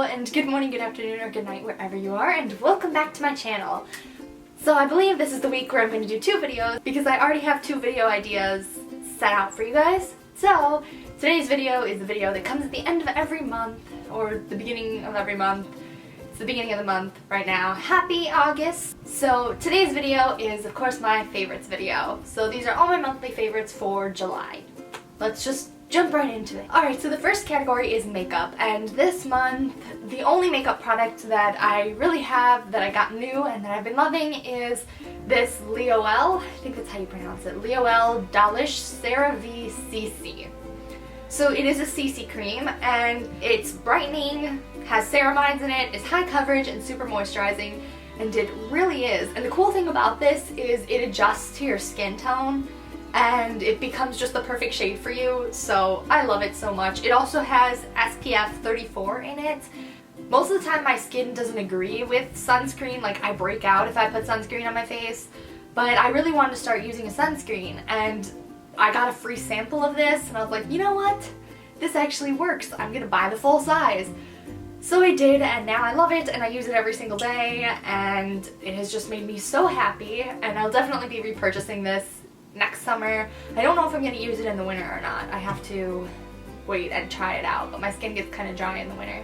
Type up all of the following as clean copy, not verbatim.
and good morning, good afternoon, or good night wherever you are, and welcome back to my channel. So I believe this is the week where I'm going to do 2 videos because I already have 2 video ideas set out for you guys. So today's video is the video that comes at the end of every month, or the beginning of every month. It's the beginning of the month right now. Happy August! So today's video is of course my favorites video. So these are all my monthly favorites for July. Let's just jump right into it. Alright, so the first category is makeup, and this month the only makeup product that I really have that I got new and that I've been loving is this Lioele, I think that's how you pronounce it, Lioele Dollish Cera-V CC. So it is a CC cream and it's brightening, has ceramides in it, is high coverage and super moisturizing, and it really is. And the cool thing about this is it adjusts to your skin tone and it becomes just the perfect shade for you, so I love it so much. It also has SPF 34 in it. Most of the time my skin doesn't agree with sunscreen, like I break out if I put sunscreen on my face, but I really wanted to start using a sunscreen and I got a free sample of this and I was like, you know what? This actually works. I'm gonna buy the full size. So I did, and now I love it and I use it every single day and it has just made me so happy, and I'll definitely be repurchasing this next summer. I don't know if I'm going to use it in the winter or not. I have to wait and try it out, but my skin gets kind of dry in the winter.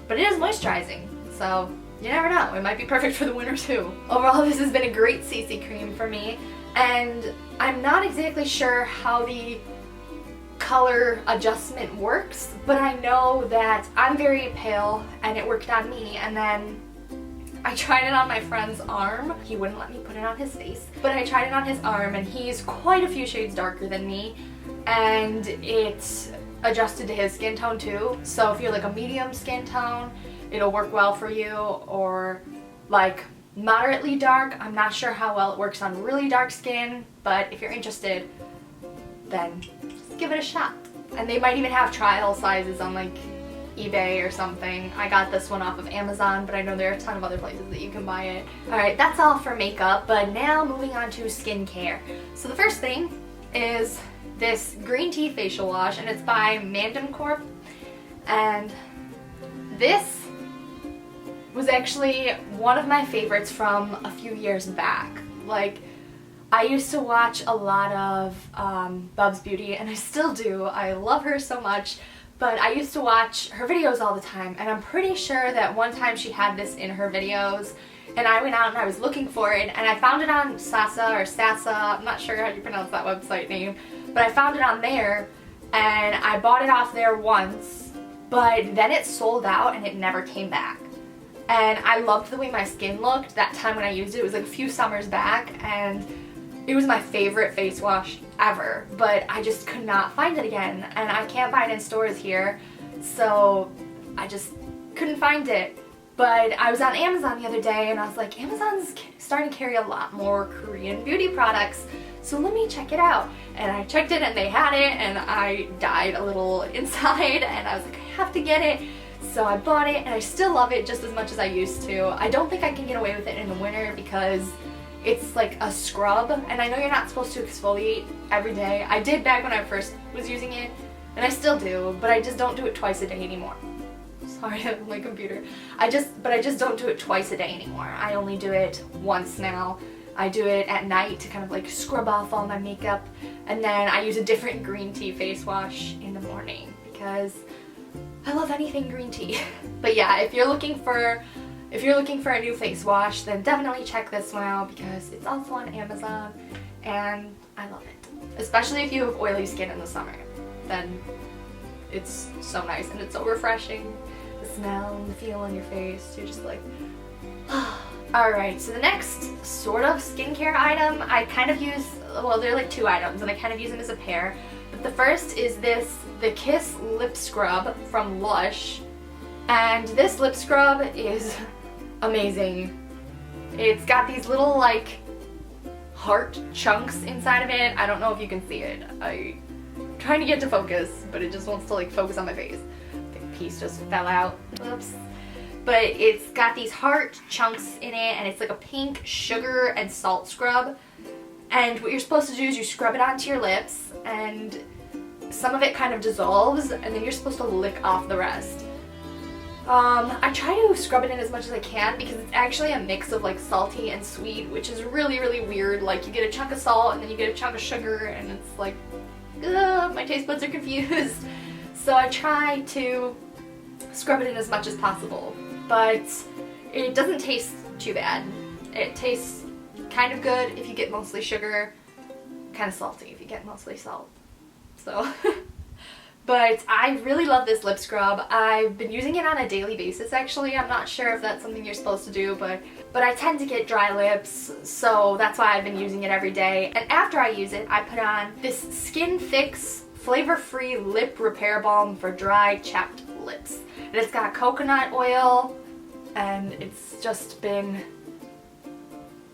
But it is moisturizing, so you never know. It might be perfect for the winter too. Overall, this has been a great CC cream for me, and I'm not exactly sure how the color adjustment works, but I know that I'm very pale and it worked on me, and then I tried it on my friend's arm. He wouldn't let me put it on his face, but I tried it on his arm and he's quite a few shades darker than me, and it's adjusted to his skin tone too. So if you're like a medium skin tone, it'll work well for you, or like moderately dark. I'm not sure how well it works on really dark skin, but if you're interested, then just give it a shot. And they might even have trial sizes on like eBay or something. I got this one off of Amazon, but I know there are a ton of other places that you can buy it. Alright, that's all for makeup, but now moving on to skincare. So the first thing is this green tea facial wash, and it's by Mandem Corp. And this was actually one of my favorites from a few years back. Like, I used to watch a lot of Bub's Beauty, and I still do. I love her so much. But I used to watch her videos all the time, and I'm pretty sure that one time she had this in her videos, and I went out and I was looking for it, and I found it on Sasa or Sasa, I'm not sure how you pronounce that website name, but I found it on there, and I bought it off there once, but then it sold out and it never came back. And I loved the way my skin looked that time when I used it. It was like a few summers back, and it was my favorite face wash ever, but I just could not find it again, and I can't buy it in stores here, so I just couldn't find it. But I was on Amazon the other day and I was like, Amazon's starting to carry a lot more Korean beauty products, so let me check it out. And I checked it and they had it, and I died a little inside and I was like, I have to get it. So I bought it, and I still love it just as much as I used to. I don't think I can get away with it in the winter because it's like a scrub, and I know you're not supposed to exfoliate every day. I did back when I first was using it, and I still do, but I just don't do it twice a day anymore. Sorry, my computer. I just don't do it twice a day anymore. I only do it once now. I do it at night to kind of like scrub off all my makeup, and then I use a different green tea face wash in the morning because I love anything green tea. But yeah, if you're looking for a new face wash, then definitely check this one out because it's also on Amazon and I love it. Especially if you have oily skin in the summer, then it's so nice and it's so refreshing. The smell and the feel on your face, you're just like, Alright, so the next sort of skincare item I kind of use, well, they're like 2 items and I kind of use them as a pair. But the first is the Kiss Lip Scrub from LUSH. And this lip scrub is amazing. It's got these little like heart chunks inside of it. I don't know if you can see it. I'm trying to get to focus, but it just wants to like focus on my face. The piece just fell out. Oops. But it's got these heart chunks in it, and it's like a pink sugar and salt scrub. And what you're supposed to do is you scrub it onto your lips, and some of it kind of dissolves, and then you're supposed to lick off the rest. I try to scrub it in as much as I can because it's actually a mix of like salty and sweet, which is really, really weird. Like you get a chunk of salt and then you get a chunk of sugar and it's like, ugh, my taste buds are confused. So I try to scrub it in as much as possible, but it doesn't taste too bad. It tastes kind of good if you get mostly sugar, kind of salty if you get mostly salt. So, but I really love this lip scrub. I've been using it on a daily basis actually. I'm not sure if that's something you're supposed to do, but I tend to get dry lips, so that's why I've been using it every day. And after I use it, I put on this Skinfix flavor-free lip repair balm for dry, chapped lips. And it's got coconut oil, and it's just been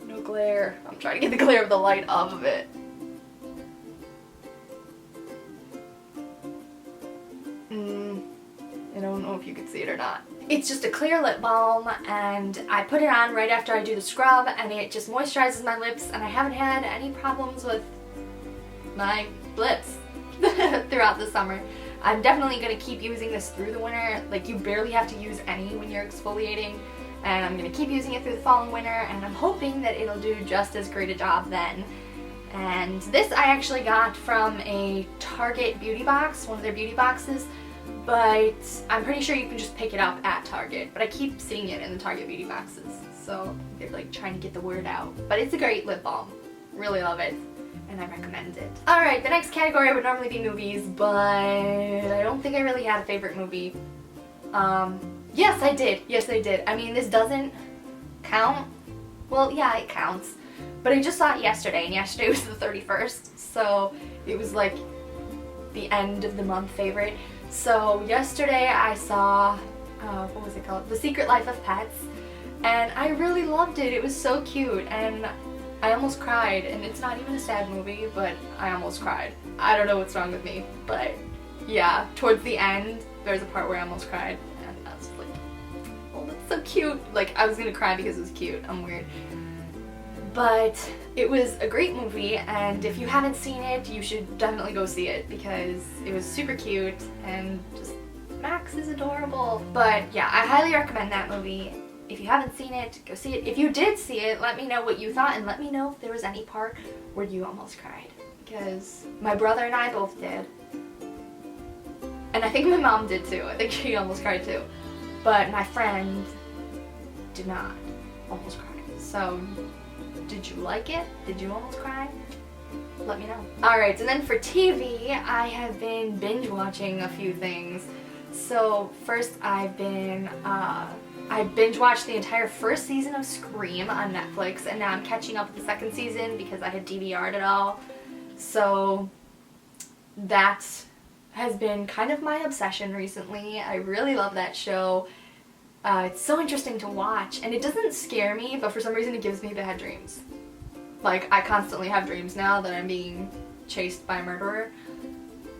no glare. I'm trying to get the glare of the light off of it. I don't know if you can see it or not. It's just a clear lip balm, and I put it on right after I do the scrub, and it just moisturizes my lips, and I haven't had any problems with my lips throughout the summer. I'm definitely going to keep using this through the winter. Like, you barely have to use any when you're exfoliating, and I'm going to keep using it through the fall and winter, and I'm hoping that it'll do just as great a job then. And this I actually got from a Target beauty box, one of their beauty boxes, but I'm pretty sure you can just pick it up at Target, but I keep seeing it in the Target beauty boxes, so they're like trying to get the word out. But it's a great lip balm. Really love it, and I recommend it. Alright, the next category would normally be movies, but I don't think I really had a favorite movie. Yes, I did. Yes, I did. I mean, this doesn't count. Well, yeah, it counts. But I just saw it yesterday, and yesterday was the 31st, so it was like the end of the month favorite. So yesterday I saw, what was it called? The Secret Life of Pets, and I really loved it. It was so cute, and I almost cried, and it's not even a sad movie, but I almost cried. I don't know what's wrong with me, but yeah, towards the end, there's a part where I almost cried, and I was like, oh, that's so cute. Like, I was gonna cry because it was cute. I'm weird. But it was a great movie, and if you haven't seen it, you should definitely go see it because it was super cute and just Max is adorable. But yeah, I highly recommend that movie. If you haven't seen it, go see it. If you did see it, let me know what you thought, and let me know if there was any part where you almost cried, because my brother and I both did. And I think my mom did too. I think she almost cried too. But my friend did not almost cry. So, did you like it? Did you almost cry? Let me know. Alright, and then for TV, I have been binge watching a few things. So first I binge watched the entire first season of Scream on Netflix, and now I'm catching up with the second season because I had DVR'd it all. So that has been kind of my obsession recently. I really love that show. It's so interesting to watch, and it doesn't scare me, but for some reason it gives me bad dreams. Like, I constantly have dreams now that I'm being chased by a murderer.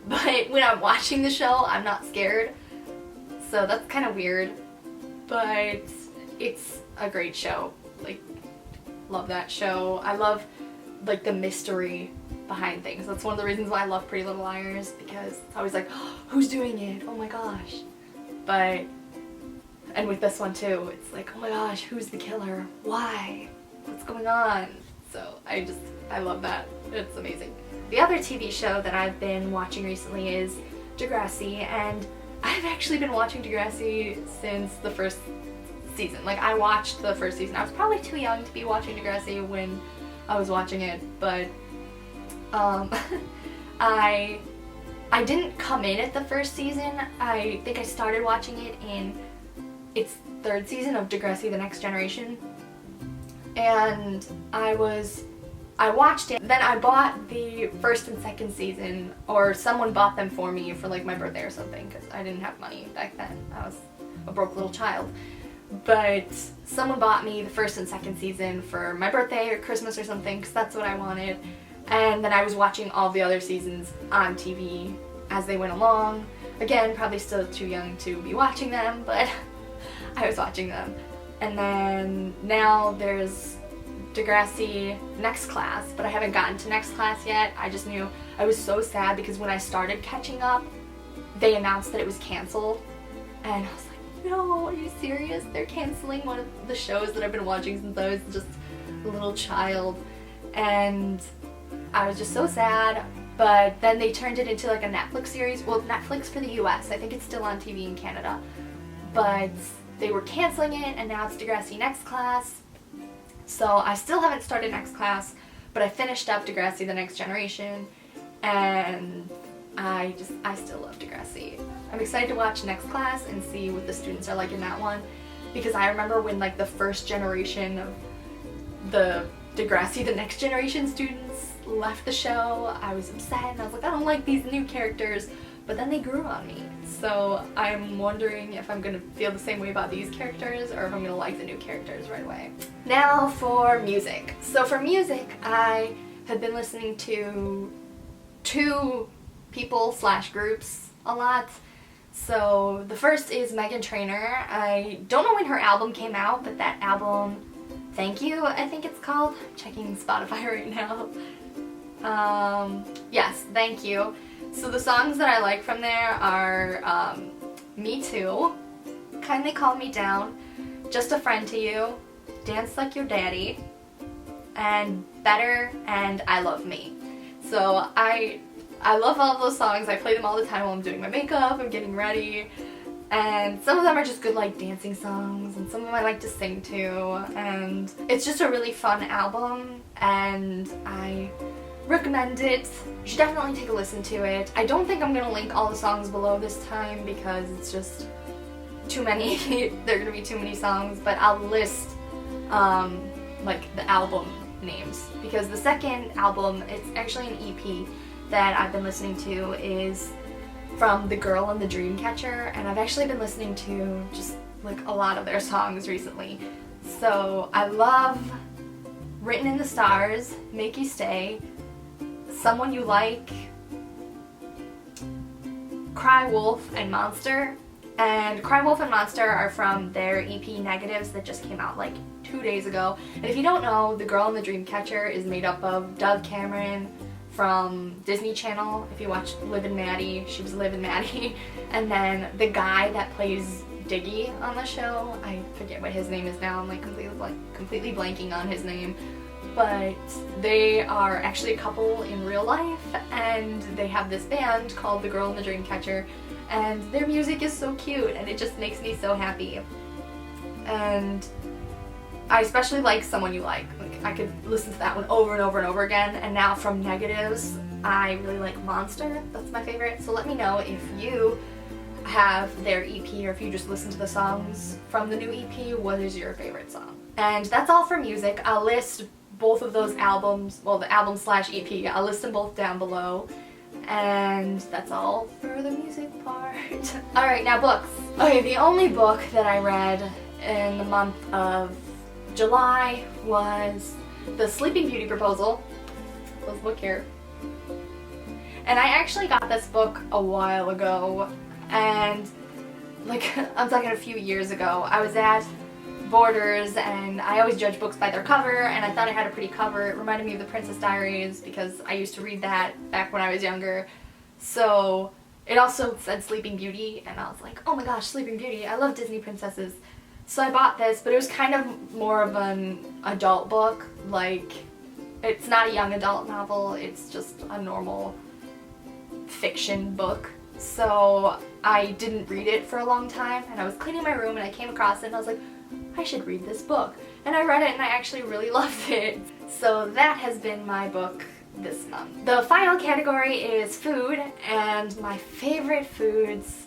But when I'm watching the show, I'm not scared. So that's kind of weird. But it's a great show. Like, love that show. I love, like, the mystery behind things. That's one of the reasons why I love Pretty Little Liars, because it's always like, oh, who's doing it? Oh my gosh. But, and with this one too, it's like, oh my gosh, who's the killer? Why? What's going on? So I love that. It's amazing. The other TV show that I've been watching recently is Degrassi, and I've actually been watching Degrassi since the first season. Like, I watched the first season. I was probably too young to be watching Degrassi when I was watching it, but I didn't come in at the first season. I think I started watching it in its third season of Degrassi: The Next Generation, and I watched it, then I bought the first and second season, or someone bought them for me for like my birthday or something, because I didn't have money back then. I was a broke little child. But someone bought me the first and second season for my birthday or Christmas or something, because that's what I wanted. And then I was watching all the other seasons on TV as they went along. Again, probably still too young to be watching them, but I was watching them. And then now there's Degrassi Next Class, but I haven't gotten to Next Class yet. I just knew I was so sad because when I started catching up, they announced that it was canceled, and I was like, no, are you serious? They're canceling one of the shows that I've been watching since I was just a little child. And I was just so sad. But then they turned it into like a Netflix series. Well, Netflix for the US. I think it's still on TV in Canada. But they were canceling it, and now it's Degrassi Next Class. So I still haven't started Next Class, but I finished up Degrassi The Next Generation, and I still love Degrassi. I'm excited to watch Next Class and see what the students are like in that one, because I remember when like the first generation of the Degrassi The Next Generation students left the show, I was upset and I was like, I don't like these new characters, but then they grew on me. So I'm wondering if I'm gonna feel the same way about these characters or if I'm gonna like the new characters right away. Now for music. So for music, I have been listening to two people / groups a lot. So the first is Meghan Trainor. I don't know when her album came out, but that album, Thank You, I think it's called. I'm checking Spotify right now. Yes, Thank You. So the songs that I like from there are Me Too, Kindly Calm Me Down, Just a Friend to You, Dance Like Your Daddy, and Better, and I Love Me. So I love all of those songs. I play them all the time while I'm doing my makeup, I'm getting ready, and some of them are just good like dancing songs, and some of them I like to sing to, and it's just a really fun album, and I recommend it. You should definitely take a listen to it. I don't think I'm gonna link all the songs below this time because it's just too many. There are gonna be too many songs, but I'll list like the album names, because the second album, it's actually an EP that I've been listening to, is from The Girl and the Dreamcatcher, and I've actually been listening to just like a lot of their songs recently. So I love Written in the Stars, Make You Stay, Someone You Like, Cry Wolf, and Monster. And Cry Wolf and Monster are from their EP Negatives that just came out like 2 days ago. And if you don't know, The Girl and the Dreamcatcher is made up of Dove Cameron from Disney Channel. If you watch Liv and Maddie, she was Liv and Maddie. And then the guy that plays Diggy on the show, I forget what his name is now, I'm like completely blanking on his name. But they are actually a couple in real life, and they have this band called The Girl and the Dreamcatcher, and their music is so cute and it just makes me so happy. And I especially like Someone You Like. I could listen to that one over and over and over again. And now from Negatives, I really like Monster. That's my favorite. So let me know if you have their EP, or if you just listen to the songs from the new EP, what is your favorite song? And that's all for music. I'll list both of those albums, well, the album / EP, I'll list them both down below. And that's all for the music part. Alright, now books. Okay, the only book that I read in the month of July was The Sleeping Beauty Proposal. This book here. And I actually got this book a while ago, and like, I'm talking a few years ago. I was at Borders, and I always judge books by their cover, and I thought it had a pretty cover. It reminded me of The Princess Diaries because I used to read that back when I was younger. So it also said Sleeping Beauty, and I was like, oh my gosh, Sleeping Beauty, I love Disney princesses. So I bought this, but it was kind of more of an adult book. Like, it's not a young adult novel, it's just a normal fiction book. So I didn't read it for a long time, and I was cleaning my room and I came across it and I was like, I should read this book. And I read it and I actually really loved it. So that has been my book this month. The final category is food, and my favorite foods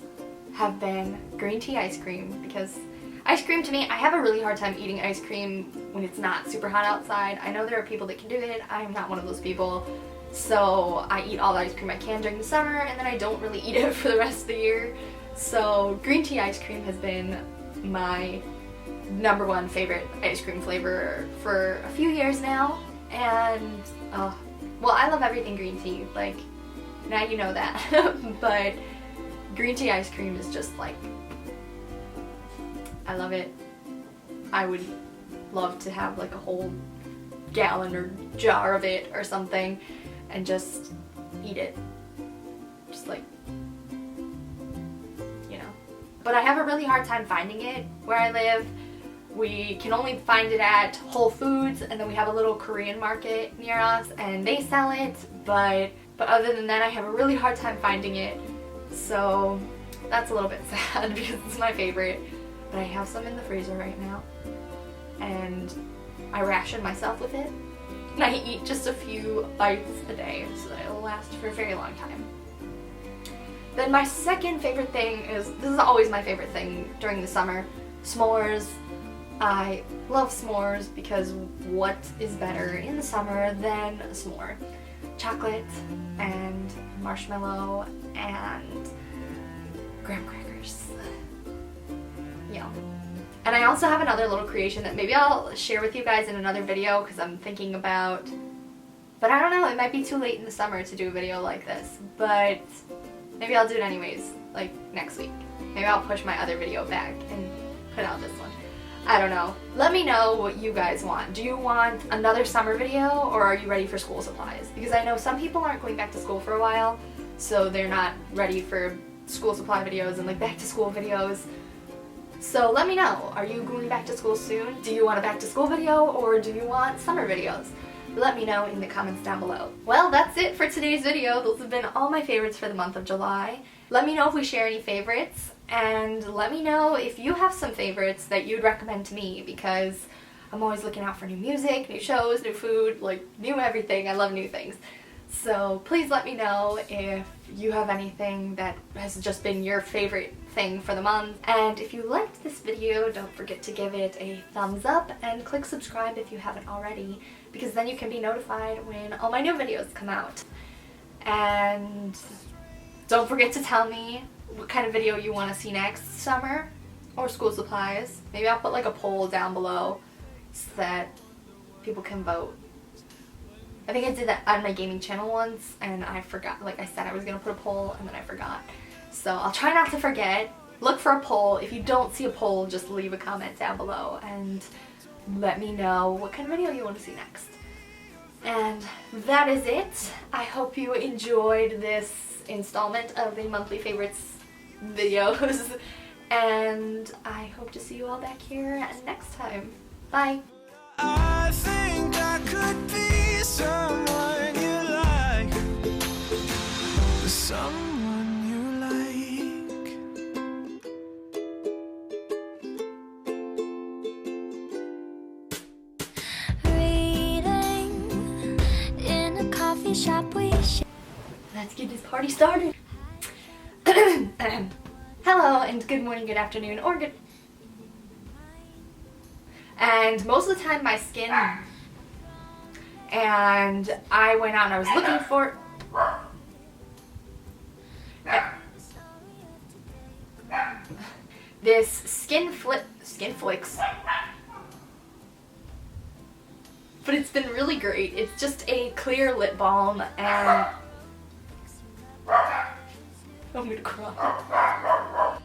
have been green tea ice cream, because ice cream to me, I have a really hard time eating ice cream when it's not super hot outside. I know there are people that can do it. I am not one of those people. So I eat all the ice cream I can during the summer, and then I don't really eat it for the rest of the year. So green tea ice cream has been my #1 favorite ice cream flavor for a few years now. And well, I love everything green tea, like, now you know that. But green tea ice cream is just like, I love it. I would love to have like a whole gallon or jar of it or something and just eat it. Just like, you know, but I have a really hard time finding it where I live. We can only find it at Whole Foods, and then we have a little Korean market near us and they sell it, but other than that I have a really hard time finding it. So that's a little bit sad because it's my favorite. But I have some in the freezer right now and I ration myself with it. And I eat just a few bites a day, so it'll last for a very long time. Then my second favorite thing is, this is always my favorite thing during the summer, s'mores. I love s'mores because what is better in the summer than a s'more? Chocolate and marshmallow and graham crackers. Yum. And I also have another little creation that maybe I'll share with you guys in another video because I'm thinking about, but I don't know, it might be too late in the summer to do a video like this, but maybe I'll do it anyways, like next week. Maybe I'll push my other video back and put out this one. I don't know. Let me know what you guys want. Do you want another summer video or are you ready for school supplies? Because I know some people aren't going back to school for a while, so they're not ready for school supply videos and like back to school videos. So let me know. Are you going back to school soon? Do you want a back to school video or do you want summer videos? Let me know in the comments down below. Well, that's it for today's video. Those have been all my favorites for the month of July. Let me know if we share any favorites, and let me know if you have some favorites that you'd recommend to me, because I'm always looking out for new music, new shows, new food, like new everything. I love new things. So please let me know if you have anything that has just been your favorite thing for the month. And if you liked this video, don't forget to give it a thumbs up and click subscribe if you haven't already, because then you can be notified when all my new videos come out. And don't forget to tell me what kind of video you want to see next summer or school supplies. Maybe I'll put like a poll down below so that people can vote. I think I did that on my gaming channel once and I forgot. Like I said I was going to put a poll and then I forgot. So I'll try not to forget. Look for a poll. If you don't see a poll, just leave a comment down below and let me know what kind of video you want to see next. And that is it. I hope you enjoyed this installment of the monthly favorites videos, and I hope to see you all back here next time. Bye! I think I could be someone you like, someone you like. Reading in a coffee shop Let's get this party started. Hello and good morning, good afternoon, or good... And most of the time my skin... And I went out and I was looking for... This Skinfix. But it's been really great. It's just a clear lip balm and... I'm gonna cry.